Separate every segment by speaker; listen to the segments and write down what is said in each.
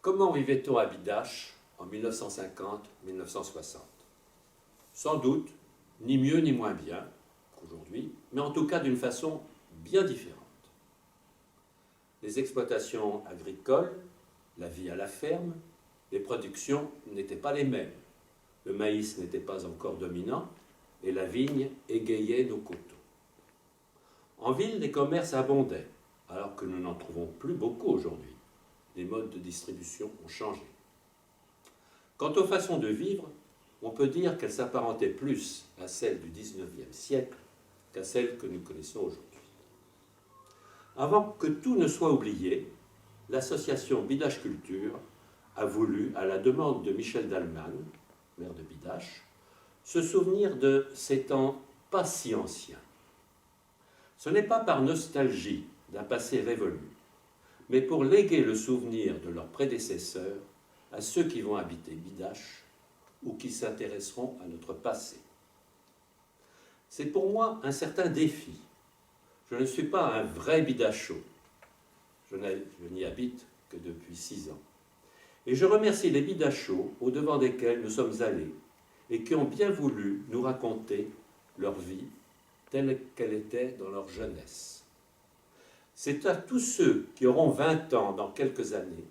Speaker 1: Comment vivait-on à Bidache en 1950-1960? Sans doute, ni mieux ni moins bien qu'aujourd'hui, mais en tout cas d'une façon bien différente. Les exploitations agricoles, la vie à la ferme, les productions n'étaient pas les mêmes. Le maïs n'était pas encore dominant et la vigne égayait nos coteaux. En ville, les commerces abondaient, alors que nous n'en trouvons plus beaucoup aujourd'hui. Les modes de distribution ont changé. Quant aux façons de vivre, on peut dire qu'elles s'apparentaient plus à celles du XIXe siècle qu'à celles que nous connaissons aujourd'hui. Avant que tout ne soit oublié, l'association Bidache Culture a voulu, à la demande de Michel Dalman, maire de Bidache, se souvenir de ces temps pas si anciens. Ce n'est pas par nostalgie d'un passé révolu, mais pour léguer le souvenir de leurs prédécesseurs à ceux qui vont habiter Bidache ou qui s'intéresseront à notre passé. C'est pour moi un certain défi. Je ne suis pas un vrai Bidachot. Je n'y habite que depuis 6 ans. Et je remercie les Bidachots au-devant desquels nous sommes allés et qui ont bien voulu nous raconter leur vie telle qu'elle était dans leur jeunesse. C'est à tous ceux qui auront 20 ans dans quelques années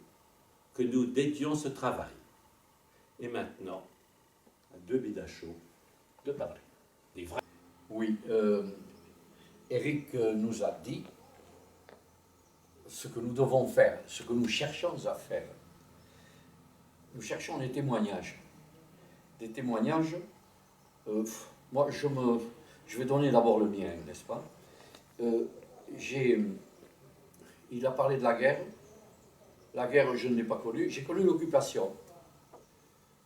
Speaker 1: que nous dédions ce travail. Et maintenant, à 2 Bidachots de parler. Des vrais.
Speaker 2: Oui, Éric nous a dit ce que nous devons faire, ce que nous cherchons à faire. Nous cherchons des témoignages. Des témoignages, moi je vais donner d'abord le mien, n'est-ce pas? Il a parlé de la guerre. La guerre, je ne l'ai pas connue. J'ai connu l'occupation.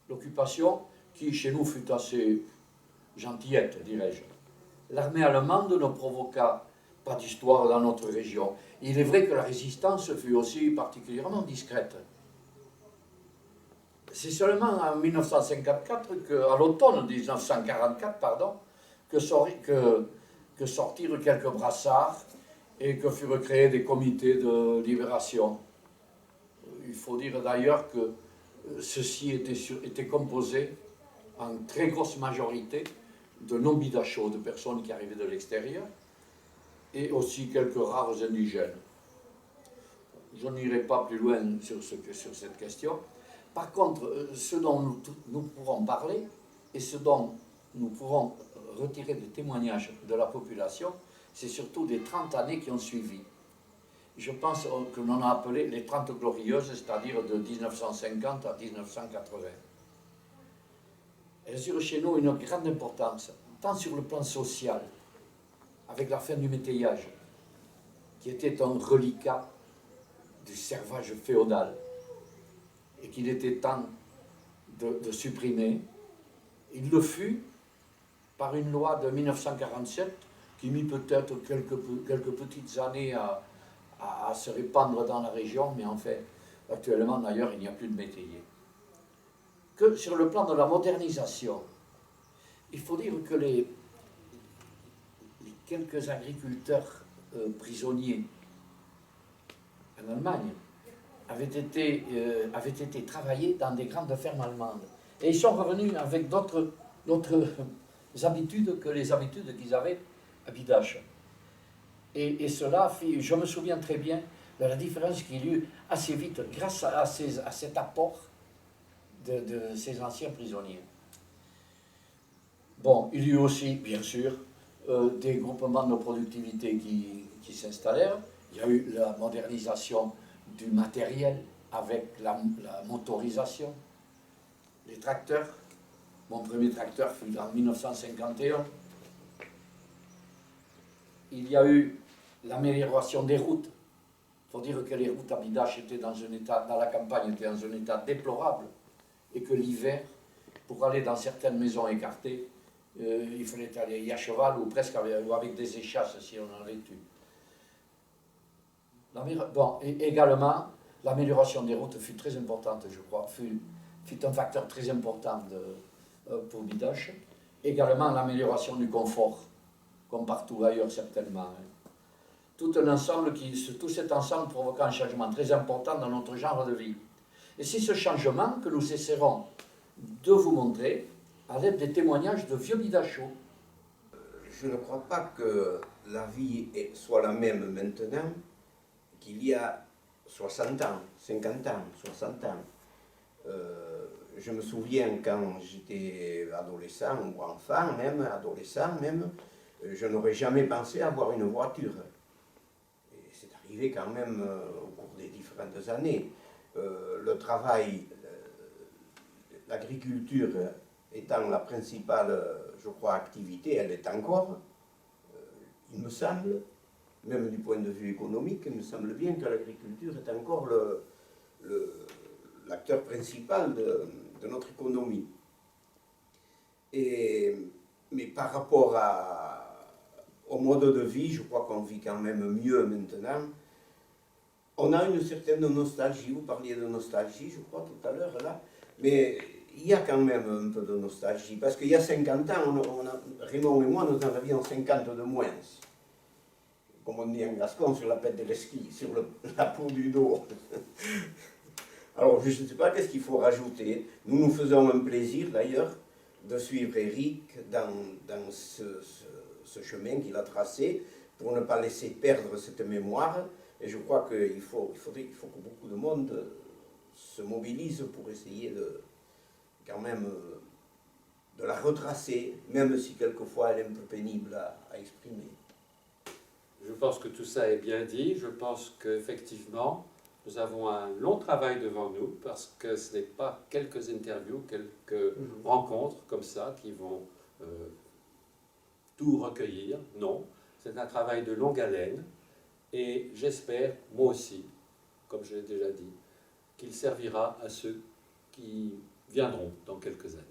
Speaker 2: L'occupation qui, chez nous, fut assez gentillette, dirais-je. L'armée allemande ne provoqua pas d'histoire dans notre région. Il est vrai que la résistance fut aussi particulièrement discrète. C'est seulement en 1954, à l'automne 1944, pardon, que sortirent quelques brassards et que furent créés des comités de libération. Il faut dire d'ailleurs que ceci était composé en très grosse majorité de non-bidachots, de personnes qui arrivaient de l'extérieur, et aussi quelques rares indigènes. Je n'irai pas plus loin sur cette question. Par contre, ce dont nous pourrons parler, et ce dont nous pourrons retirer des témoignages de la population, c'est surtout des 30 années qui ont suivi. Je pense que l'on a appelé les 30 glorieuses, c'est-à-dire de 1950 à 1980. Elles eurent chez nous une grande importance, tant sur le plan social, avec la fin du métayage, qui était un reliquat du servage féodal, et qu'il était temps de supprimer. Il le fut par une loi de 1947, qui mit peut-être quelques petites années à se répandre dans la région, mais en fait, actuellement d'ailleurs, il n'y a plus de métayers. Que sur le plan de la modernisation, il faut dire que les quelques agriculteurs prisonniers en Allemagne avaient été travaillés dans des grandes fermes allemandes. Et ils sont revenus avec d'autres habitudes que les habitudes qu'ils avaient à Bidache. Et cela fit, je me souviens très bien de la différence qu'il y eut assez vite grâce à cet apport de ces anciens prisonniers. Bon, il y eut aussi, bien sûr, des groupements de productivité qui s'installèrent. Il y a eu la modernisation du matériel avec la motorisation. Les tracteurs. Mon premier tracteur fut en 1951. Il y a eu l'amélioration des routes. Il faut dire que les routes à Bidache étaient dans la campagne, étaient dans un état déplorable, et que l'hiver, pour aller dans certaines maisons écartées, il fallait aller à cheval ou presque avec des échasses si on en avait eu. Bon, et également, l'amélioration des routes fut très importante, je crois, fut un facteur très important pour Bidache. Également, l'amélioration du confort, comme partout ailleurs certainement. Tout cet ensemble provoqua un changement très important dans notre genre de vie. Et c'est ce changement que nous essaierons de vous montrer à l'aide des témoignages de vieux bidachos.
Speaker 3: Je ne crois pas que la vie soit la même maintenant qu'il y a 60 ans, 50 ans, 60 ans. Je me souviens quand j'étais adolescent ou enfant, même adolescent même, je n'aurais jamais pensé avoir une voiture. Et c'est arrivé quand même au cours des différentes années. Le travail, l'agriculture étant la principale, je crois, activité, elle est encore, il me semble, même du point de vue économique, il me semble bien que l'agriculture est encore l'acteur principal de notre économie. Mais par rapport au mode de vie, je crois qu'on vit quand même mieux maintenant. On a une certaine nostalgie, vous parliez de nostalgie, je crois, tout à l'heure, là, mais il y a quand même un peu de nostalgie, parce qu'il y a 50 ans, Raymond et moi, nous en avions 50 de moins. Comme on dit en gascon, sur la pète de l'esquille, sur la peau du dos. Alors, je ne sais pas qu'est-ce qu'il faut rajouter. Nous nous faisons un plaisir, d'ailleurs, de suivre Eric dans ce chemin qu'il a tracé, pour ne pas laisser perdre cette mémoire. Et je crois qu'il faut que beaucoup de monde se mobilise pour essayer quand même de la retracer, même si quelquefois elle est un peu pénible à exprimer.
Speaker 1: Je pense que tout ça est bien dit. Je pense qu'effectivement, nous avons un long travail devant nous parce que ce n'est pas quelques interviews, quelques rencontres comme ça qui vont tout recueillir. Non, c'est un travail de longue haleine et j'espère, moi aussi, comme je l'ai déjà dit, qu'il servira à ceux qui viendront dans quelques années.